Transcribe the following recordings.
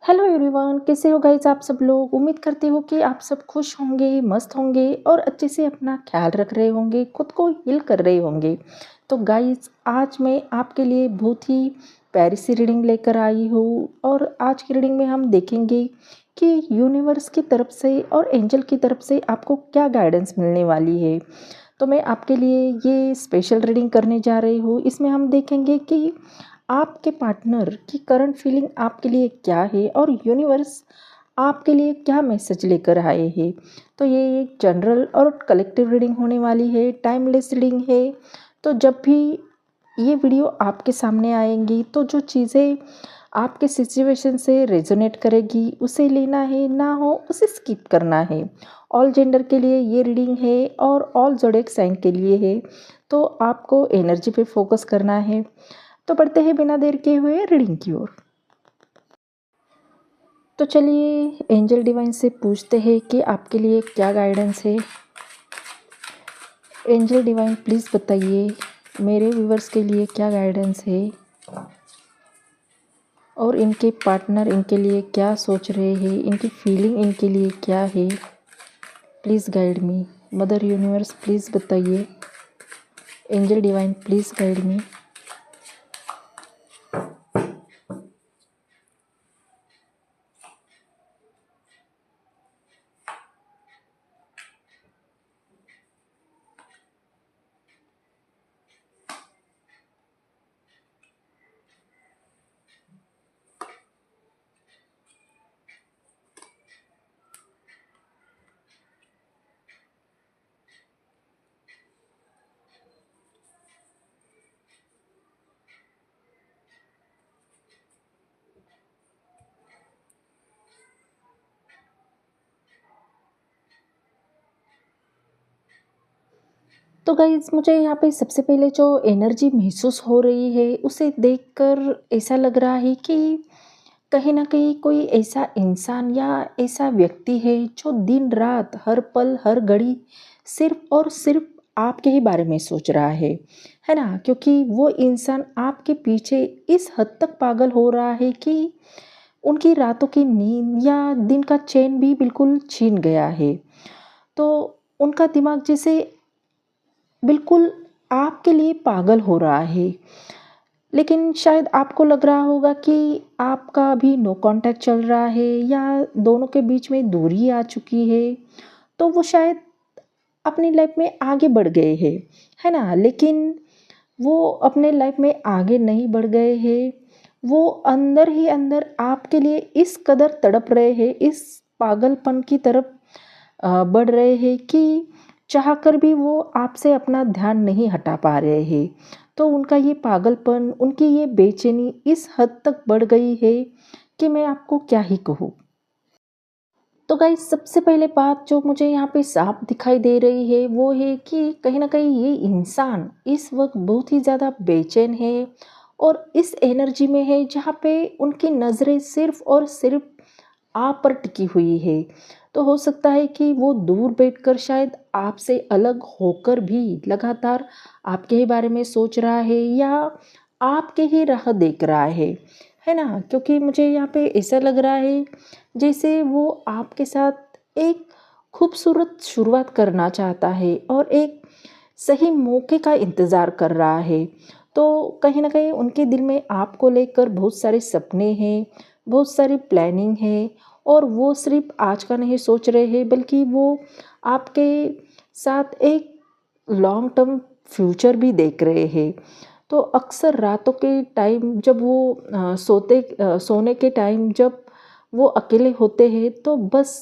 Hello everyone, कैसे हो guys आप सब लोग। उम्मीद करती हूँ कि आप सब खुश होंगे, मस्त होंगे और अच्छे से अपना ख्याल रख रहे होंगे, खुद को हील कर रहे होंगे। तो गाइस आज मैं आपके लिए बहुत ही प्यारी सी रीडिंग लेकर आई हूँ और आज की रीडिंग में हम देखेंगे कि यूनिवर्स की तरफ से और एंजल की तरफ से आपको क्या गाइडेंस मिलने वाली है। तो मैं आपके लिए ये स्पेशल रीडिंग करने जा रही हूँ। इसमें हम देखेंगे कि आपके पार्टनर की करंट फीलिंग आपके लिए क्या है और यूनिवर्स आपके लिए क्या मैसेज लेकर आए हैं। तो ये एक जनरल और कलेक्टिव रीडिंग होने वाली है, टाइमलेस रीडिंग है। तो जब भी ये वीडियो आपके सामने आएंगी तो जो चीज़ें आपके सिचुएशन से रेजोनेट करेगी उसे लेना है, ना हो उसे स्किप करना है। ऑल जेंडर के लिए ये रीडिंग है और ऑल ज़ोडिएक साइन के लिए है। तो आपको एनर्जी पे फोकस करना है। तो बढ़ते हैं बिना देर के हुए रीडिंग की ओर। तो चलिए एंजल डिवाइन से पूछते हैं कि आपके लिए क्या गाइडेंस है। एंजल डिवाइन प्लीज़ बताइए मेरे व्यूवर्स के लिए क्या गाइडेंस है और इनके पार्टनर इनके लिए क्या सोच रहे हैं, इनकी फीलिंग इनके लिए क्या है। Please guide me. Mother universe please बताइए। Angel divine please guide me. तो गाइज़ मुझे यहाँ पे सबसे पहले जो एनर्जी महसूस हो रही है उसे देखकर ऐसा लग रहा है कि कहीं ना कहीं कोई ऐसा इंसान या ऐसा व्यक्ति है जो दिन रात हर पल हर घड़ी सिर्फ और सिर्फ आपके ही बारे में सोच रहा है ना। क्योंकि वो इंसान आपके पीछे इस हद तक पागल हो रहा है कि उनकी रातों की नींद या दिन का चैन भी बिल्कुल छीन गया है। तो उनका दिमाग जैसे बिल्कुल आपके लिए पागल हो रहा है। लेकिन शायद आपको लग रहा होगा कि आपका अभी नो कांटेक्ट चल रहा है या दोनों के बीच में दूरी आ चुकी है। तो वो शायद अपनी लाइफ में आगे बढ़ गए हैं, है ना। लेकिन वो अपने लाइफ में आगे नहीं बढ़ गए हैं। वो अंदर ही अंदर आपके लिए इस कदर तड़प रहे हैं, इस पागलपन की तरफ बढ़ रहे हैं कि चाहकर भी वो आपसे अपना ध्यान नहीं हटा पा रहे हैं। तो उनका ये पागलपन, उनकी ये बेचैनी इस हद तक बढ़ गई है कि मैं आपको क्या ही कहूँ। तो गाइस सबसे पहले बात जो मुझे यहाँ पे साफ दिखाई दे रही है वो है कि कहीं ना कहीं ये इंसान इस वक्त बहुत ही ज़्यादा बेचैन है और इस एनर्जी में है जहाँ पे उनकी नज़रें सिर्फ और सिर्फ आप पर टिकी हुई है। तो हो सकता है कि वो दूर बैठकर शायद आपसे अलग होकर भी लगातार आपके ही बारे में सोच रहा है या आपके ही राह देख रहा है ना। क्योंकि मुझे यहाँ पे ऐसा लग रहा है जैसे वो आपके साथ एक खूबसूरत शुरुआत करना चाहता है और एक सही मौके का इंतज़ार कर रहा है। तो कहीं ना कहीं उनके दिल में आपको लेकर बहुत सारे सपने हैं, बहुत सारी प्लानिंग है और वो सिर्फ आज का नहीं सोच रहे हैं बल्कि वो आपके साथ एक लॉन्ग टर्म फ्यूचर भी देख रहे हैं। तो अक्सर रातों के टाइम जब वो सोने के टाइम जब वो अकेले होते हैं तो बस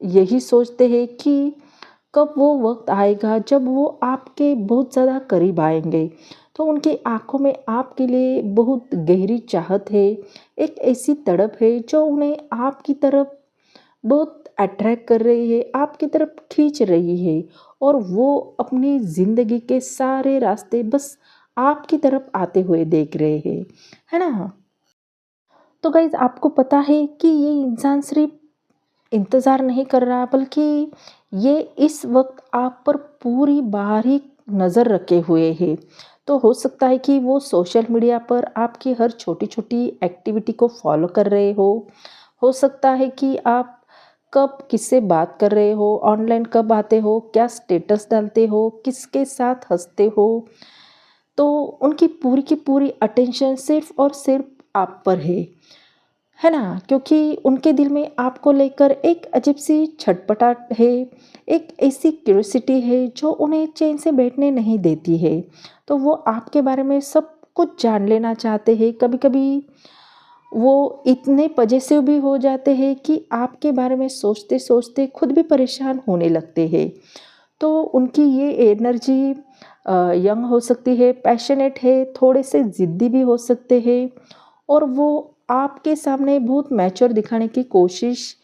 यही सोचते हैं कि कब वो वक्त आएगा जब वो आपके बहुत ज़्यादा करीब आएंगे। तो उनकी आंखों में आपके लिए बहुत गहरी चाहत है, एक ऐसी तड़प है जो उन्हें आपकी तरफ बहुत अट्रैक्ट कर रही है, आपकी तरफ खींच रही है और वो अपनी ज़िंदगी के सारे रास्ते बस आपकी तरफ आते हुए देख रहे हैं, है ना। तो गाइज आपको पता है कि ये इंसान सिर्फ इंतज़ार नहीं कर रहा बल्कि ये इस वक्त आप पर पूरी बारीक नज़र रखे हुए है। तो हो सकता है कि वो सोशल मीडिया पर आपकी हर छोटी छोटी एक्टिविटी को फॉलो कर रहे हो सकता है कि आप कब किससे बात कर रहे हो, ऑनलाइन कब आते हो, क्या स्टेटस डालते हो, किसके साथ हँसते हो, तो उनकी पूरी की पूरी अटेंशन सिर्फ़ और सिर्फ़ आप पर है ना? क्योंकि उनके दिल में आपको लेकर एक अजीब-सी छटपटाहट है, एक ऐसी क्यूरियोसिटी है जो उन्हें चैन से बैठने नहीं देती है। तो वो आपके बारे में सब कुछ जान लेना चाहते हैं। कभी-कभी वो इतने पजेसिव भी हो जाते हैं कि आपके बारे में सोचते-सोचते खुद भी परेशान होने लगते हैं। तो उनकी ये एनर्जी यंग हो सकती है, पैशनेट है, थोड़े से ज़िद्दी भी हो सकते हैं और वो आपके सामने बहुत मैच्योर दिखाने की कोशिश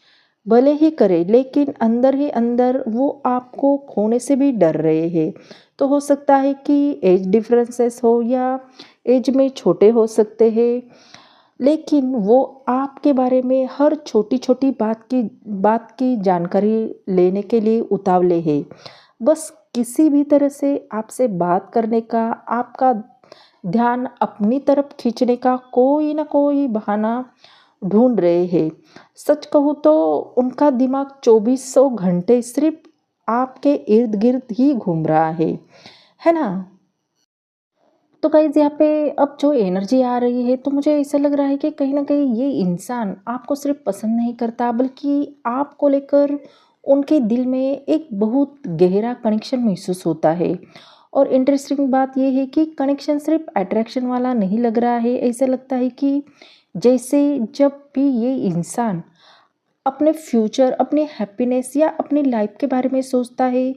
भले ही करें, लेकिन अंदर ही अंदर वो आपको खोने से भी डर रहे हैं। तो हो सकता है कि एज डिफरेंसेस हो या एज में छोटे हो सकते हैं, लेकिन वो आपके बारे में हर छोटी-छोटी बात की जानकारी लेने के लिए उतावले हैं। बस किसी भी तरह से आपसे बात करने का, आपका ध्यान अपनी तरफ खींचने का कोई ना कोई बहाना ढूँढ रहे हैं। सच कहूँ तो उनका दिमाग चौबीसों घंटे सिर्फ़ आपके इर्द-गिर्द ही घूम रहा है ना? तो गाइज़ यहाँ पे अब जो एनर्जी आ रही है, तो मुझे ऐसा लग रहा है कि कहीं न कहीं ये इंसान आपको सिर्फ़ पसंद नहीं करता, बल्कि आपको लेकर उनके दिल में एक बहुत गहरा कनेक्शन महसूस होता है। और इंटरेस्टिंग बात ये है कि कनेक्शन सिर्फ़ अट्रैक्शन वाला नहीं लग रहा है, ऐसा लगता है कि जैसे जब भी ये इंसान अपने फ्यूचर, अपने हैप्पीनेस या अपनी लाइफ़ के बारे में सोचता है,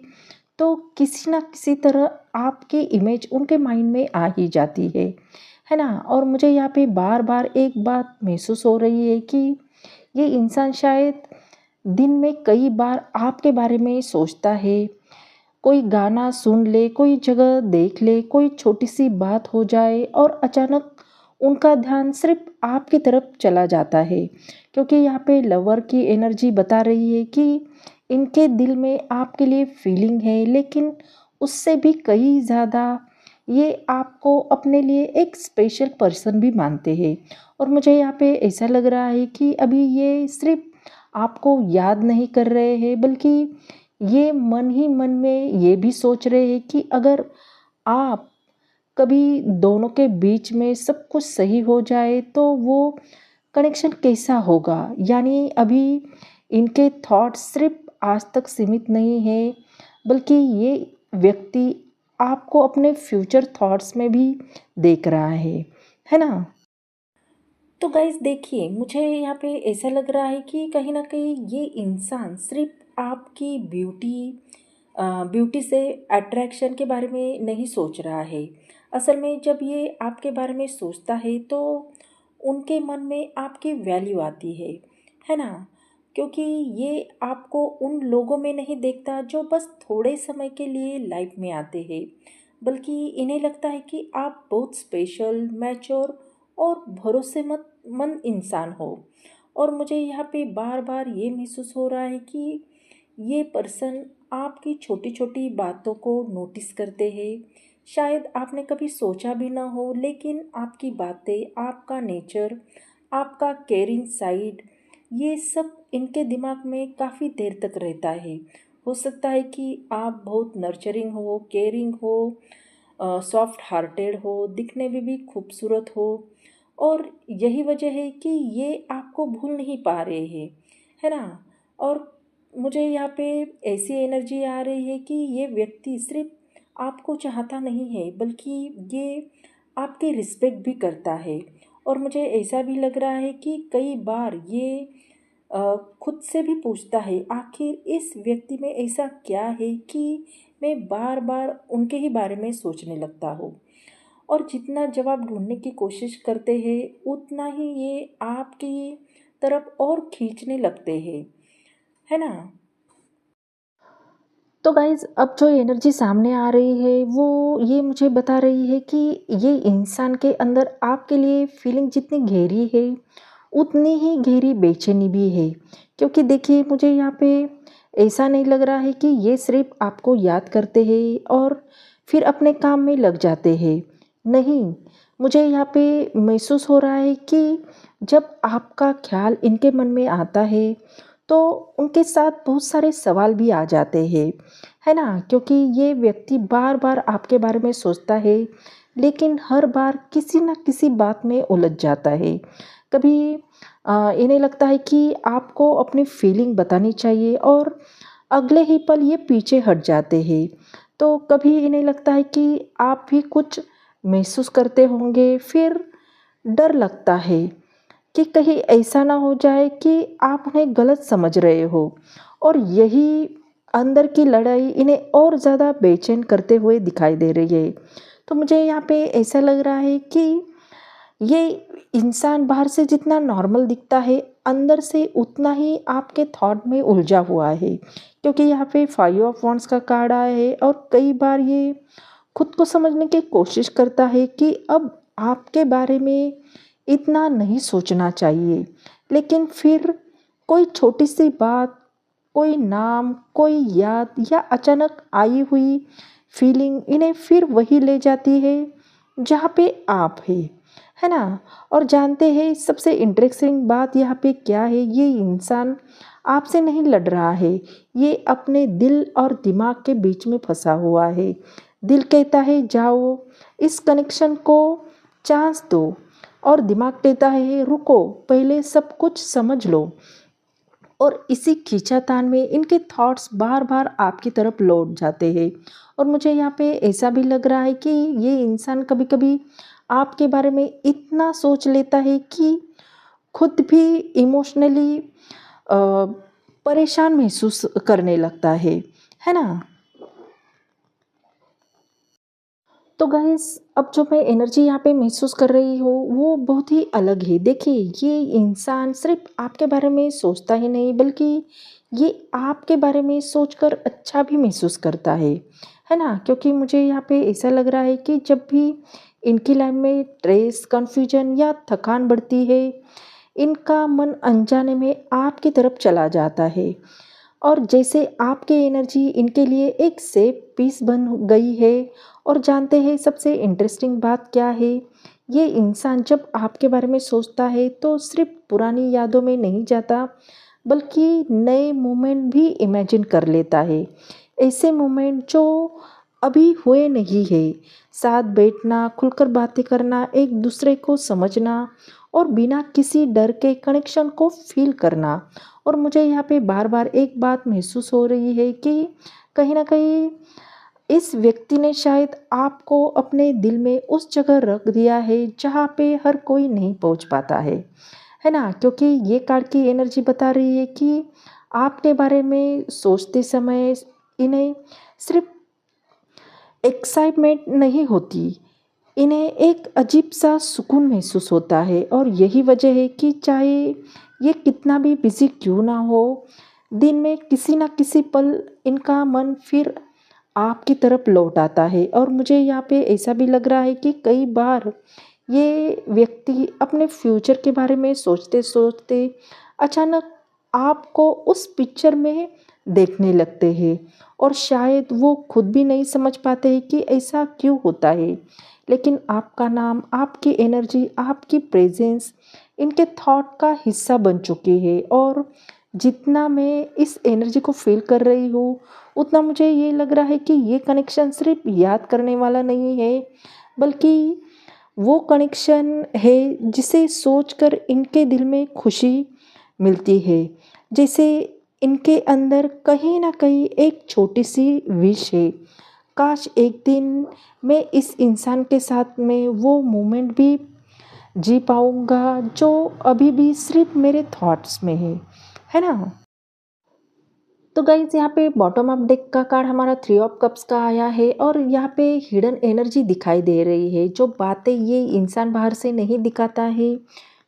तो किसी न किसी तरह आपकी इमेज उनके माइंड में आ ही जाती है ना? और मुझे यहाँ पे बार-बार एक बात महसूस हो रही है कि ये इंसान शायद दिन में कई बार आपके बारे में सोचता है। कोई गाना सुन ले, कोई जगह देख ले, कोई छोटी-सी बात हो जाए और अचानक उनका ध्यान सिर्फ़ आपकी तरफ चला जाता है। क्योंकि यहाँ पे लवर की एनर्जी बता रही है कि इनके दिल में आपके लिए फीलिंग है, लेकिन उससे भी कहीं ज़्यादा ये आपको अपने लिए एक स्पेशल पर्सन भी मानते हैं। और मुझे यहाँ पे ऐसा लग रहा है कि अभी ये सिर्फ़ आपको याद नहीं कर रहे हैं, बल्कि ये मन ही मन में ये भी सोच रहे हैं कि अगर आप कभी दोनों के बीच में सब कुछ सही हो जाए तो वो कनेक्शन कैसा होगा। यानी अभी इनके थॉट्स सिर्फ आज तक सीमित नहीं है, बल्कि ये व्यक्ति आपको अपने फ्यूचर थॉट्स में भी देख रहा है ना? तो गाइस देखिए, मुझे यहाँ पे ऐसा लग रहा है कि कहीं न कहीं ये इंसान सिर्फ़ आपकी ब्यूटी से अट्रैक्शन के बारे में नहीं सोच रहा है। असल में जब ये आपके बारे में सोचता है तो उनके मन में आपकी वैल्यू आती है ना? क्योंकि ये आपको उन लोगों में नहीं देखता जो बस थोड़े समय के लिए लाइफ़ में आते हैं, बल्कि इन्हें लगता है कि आप बहुत स्पेशल, मैच्योर और भरोसेमंद इंसान हो। और मुझे यहाँ पे बार-बार ये महसूस हो रहा है कि ये पर्सन आपकी छोटी-छोटी बातों को नोटिस करते हैं। शायद आपने कभी सोचा भी ना हो, लेकिन आपकी बातें, आपका नेचर, आपका केयरिंग साइड, ये सब इनके दिमाग में काफ़ी देर तक रहता है। हो सकता है कि आप बहुत नर्चरिंग हो, केयरिंग हो, सॉफ्ट हार्टेड हो, दिखने में भी खूबसूरत हो और यही वजह है कि ये आपको भूल नहीं पा रहे हैं, है ना? और मुझे यहाँ पे ऐसी एनर्जी आ रही है कि ये व्यक्ति सिर्फ़ आपको चाहता नहीं है, बल्कि ये आपकी रिस्पेक्ट भी करता है। और मुझे ऐसा भी लग रहा है कि कई बार ये खुद से भी पूछता है, आखिर इस व्यक्ति में ऐसा क्या है कि मैं बार-बार उनके ही बारे में सोचने लगता हूँ। और जितना जवाब ढूँढने की कोशिश करते हैं, उतना ही ये आपकी तरफ और खींचने लगते हैं, है ना? तो गाइज़ अब जो एनर्जी सामने आ रही है, वो ये मुझे बता रही है कि ये इंसान के अंदर आपके लिए फीलिंग जितनी गहरी है, उतनी ही गहरी बेचैनी भी है। क्योंकि देखिए, मुझे यहाँ पे ऐसा नहीं लग रहा है कि ये सिर्फ़ आपको याद करते हैं और फिर अपने काम में लग जाते हैं। नहीं, मुझे यहाँ पे महसूस हो रहा है कि जब आपका ख़्याल इनके मन में आता है, तो उनके साथ बहुत सारे सवाल भी आ जाते हैं, है ना? क्योंकि ये व्यक्ति बार-बार आपके बारे में सोचता है, लेकिन हर बार किसी न किसी बात में उलझ जाता है। कभी इन्हें लगता है कि आपको अपनी फीलिंग बतानी चाहिए और अगले ही पल ये पीछे हट जाते हैं। तो कभी इन्हें लगता है कि आप भी कुछ महसूस करते होंगे, फिर डर लगता है कि कहीं ऐसा ना हो जाए कि आप उन्हें गलत समझ रहे हो, और यही अंदर की लड़ाई इन्हें और ज़्यादा बेचैन करते हुए दिखाई दे रही है। तो मुझे यहाँ पे ऐसा लग रहा है कि ये इंसान बाहर से जितना नॉर्मल दिखता है, अंदर से उतना ही आपके थॉट में उलझा हुआ है। क्योंकि यहाँ पे 5 ऑफ वांड्स का कार्ड आया है और कई बार ये खुद को समझने की कोशिश करता है कि अब आपके बारे में इतना नहीं सोचना चाहिए। लेकिन फिर कोई छोटी-सी बात, कोई नाम, कोई याद या अचानक आई हुई फीलिंग इन्हें फिर वही ले जाती है जहाँ पे आप हैं, है ना? और जानते हैं सबसे इंटरेस्टिंग बात यहाँ पे क्या है? ये इंसान आपसे नहीं लड़ रहा है, ये अपने दिल और दिमाग के बीच में फँसा हुआ है। दिल कहता है जाओ, इस कनेक्शन को चांस दो, और दिमाग कहता है रुको, पहले सब कुछ समझ लो। और इसी खींचातान में इनके थॉट्स बार-बार आपकी तरफ लौट जाते हैं। और मुझे यहाँ पे ऐसा भी लग रहा है कि ये इंसान कभी-कभी आपके बारे में इतना सोच लेता है कि खुद भी इमोशनली अ, परेशान महसूस करने लगता है ना? तो गाइस, अब जो मैं एनर्जी यहाँ पे महसूस कर रही हूँ वो बहुत ही अलग है। देखिए, ये इंसान सिर्फ आपके बारे में सोचता ही नहीं, बल्कि ये आपके बारे में सोचकर अच्छा भी महसूस करता है ना? क्योंकि मुझे यहाँ पे ऐसा लग रहा है कि जब भी इनकी लाइफ में स्ट्रेस, कन्फ्यूजन या थकान बढ़ती है, इनका मन अनजाने में आपकी तरफ चला जाता है, और जैसे आपकी एनर्जी इनके लिए एक सेफ पीस बन गई है। और जानते हैं सबसे इंटरेस्टिंग बात क्या है? ये इंसान जब आपके बारे में सोचता है तो सिर्फ पुरानी यादों में नहीं जाता, बल्कि नए मोमेंट भी इमेजिन कर लेता है। ऐसे मोमेंट जो अभी हुए नहीं है, साथ बैठना, खुलकर बातें करना, एक दूसरे को समझना और बिना किसी डर के कनेक्शन को फील करना। और मुझे यहाँ पे बार-बार एक बात महसूस हो रही है कि कहीं न कहीं इस व्यक्ति ने शायद आपको अपने दिल में उस जगह रख दिया है जहाँ पे हर कोई नहीं पहुँच पाता है ना? क्योंकि ये कार्ड की एनर्जी बता रही है कि आपके बारे में सोचते समय इन्हें सिर्फ एक्साइटमेंट नहीं होती, इन्हें एक अजीब-सा सुकून महसूस होता है। और यही वजह है कि चाहे ये कितना भी बिज़ी क्यों ना हो, दिन में किसी न किसी पल इनका मन फिर आपकी तरफ लौट आता है। और मुझे यहाँ पे ऐसा भी लग रहा है कि कई बार ये व्यक्ति अपने फ्यूचर के बारे में सोचते-सोचते अचानक आपको उस पिक्चर में देखने लगते हैं, और शायद वो खुद भी नहीं समझ पाते हैं कि ऐसा क्यों होता है। लेकिन आपका नाम, आपकी एनर्जी, आपकी प्रेज़ेंस इनके थॉट का हिस्सा बन चुकी है। और जितना मैं इस एनर्जी को फ़ील कर रही हूँ, उतना मुझे ये लग रहा है कि ये कनेक्शन सिर्फ़ याद करने वाला नहीं है, बल्कि वो कनेक्शन है जिसे सोचकर इनके दिल में खुशी मिलती है। जैसे इनके अंदर कहीं न कहीं एक छोटी-सी विश है, काश एक दिन मैं इस इंसान के साथ में वो मोमेंट भी जी पाऊँगा जो अभी भी सिर्फ़ मेरे थॉट्स में है ना? तो गाइज़, यहाँ पे बॉटम अप डेक का कार्ड हमारा 3 ऑफ कप्स का आया है, और यहाँ पे हिडन एनर्जी दिखाई दे रही है। जो बातें ये इंसान बाहर से नहीं दिखाता है,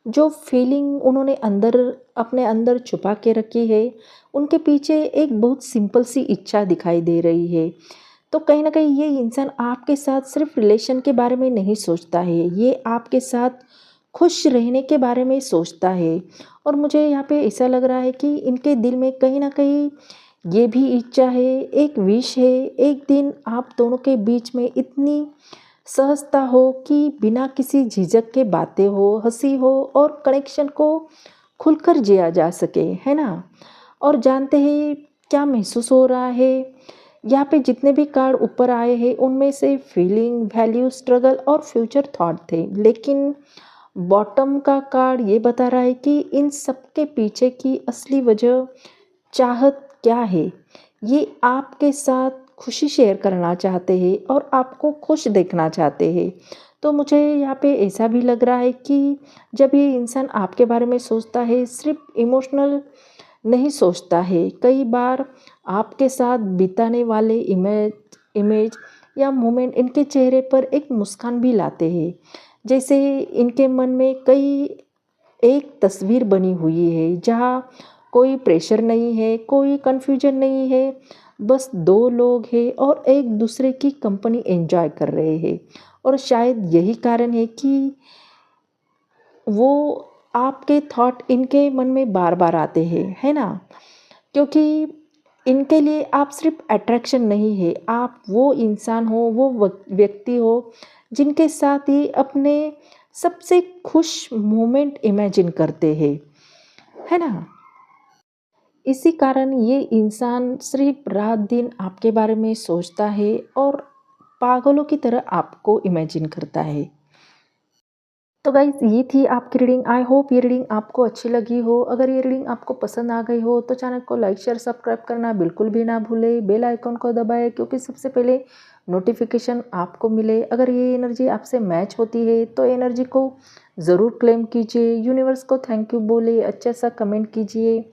जो फीलिंग उन्होंने अंदर अपने अंदर छुपा के रखी है, उनके पीछे एक बहुत सिंपल सी इच्छा दिखाई दे रही है। तो कहीं न कहीं ये इंसान आपके साथ सिर्फ़ रिलेशन के बारे में नहीं सोचता है, ये आपके साथ खुश रहने के बारे में सोचता है। और मुझे यहाँ पे ऐसा लग रहा है कि इनके दिल में कहीं न कहीं ये भी इच्छा है, एक विश है, एक दिन आप दोनों के बीच में इतनी सहजता हो कि बिना किसी झिझक के बातें हो, हँसी हो और कनेक्शन को खुलकर जिया जा सके, है ना? और जानते हैं क्या महसूस हो रहा है? यहाँ पे जितने भी कार्ड ऊपर आए हैं उनमें से फीलिंग, वैल्यू, स्ट्रगल और फ्यूचर थॉट थे। लेकिन बॉटम का कार्ड ये बता रहा है कि इन सब के पीछे की असली वजह चाहत क्या है? ये आपके साथ खुशी शेयर करना चाहते हैं और आपको खुश देखना चाहते हैं। तो मुझे यहाँ पे ऐसा भी लग रहा है कि जब ये इंसान आपके बारे में सोचता है, सिर्फ इमोशनल नहीं सोचता है। कई बार आपके साथ बिताने वाले इमेज इमेज या मोमेंट इनके चेहरे पर एक मुस्कान भी लाते हैं। जैसे इनके मन में कई एक तस्वीर बनी हुई है जहाँ कोई प्रेशर नहीं है, कोई कन्फ्यूजन नहीं है, बस दो लोग हैं और एक दूसरे की कंपनी एंजॉय कर रहे हैं। और शायद यही कारण है कि वो आपके थॉट इनके मन में बार बार आते हैं, है ना? क्योंकि इनके लिए आप सिर्फ अट्रैक्शन नहीं है, आप वो इंसान हो, वो व्यक्ति हो जिनके साथ ही अपने सबसे खुश मोमेंट इमेजिन करते हैं, है ना? इसी कारण ये इंसान सिर्फ रात दिन आपके बारे में सोचता है और पागलों की तरह आपको इमेजिन करता है। तो गाइज़ ये थी आपकी रीडिंग। आई होप ये रीडिंग आपको अच्छी लगी हो। अगर ये रीडिंग आपको पसंद आ गई हो तो चैनल को लाइक शेयर सब्सक्राइब करना बिल्कुल भी ना भूलें। बेल आइकन को दबाएं क्योंकि सबसे पहले नोटिफिकेशन आपको मिले। अगर ये एनर्जी आपसे मैच होती है तो एनर्जी को ज़रूर क्लेम कीजिए। यूनिवर्स को थैंक यू बोले, अच्छा सा कमेंट कीजिए।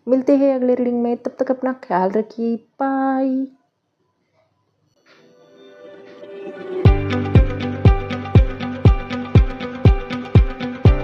मिलते हैं अगले रीडिंग में, तब तक अपना ख्याल रखिए। बाय।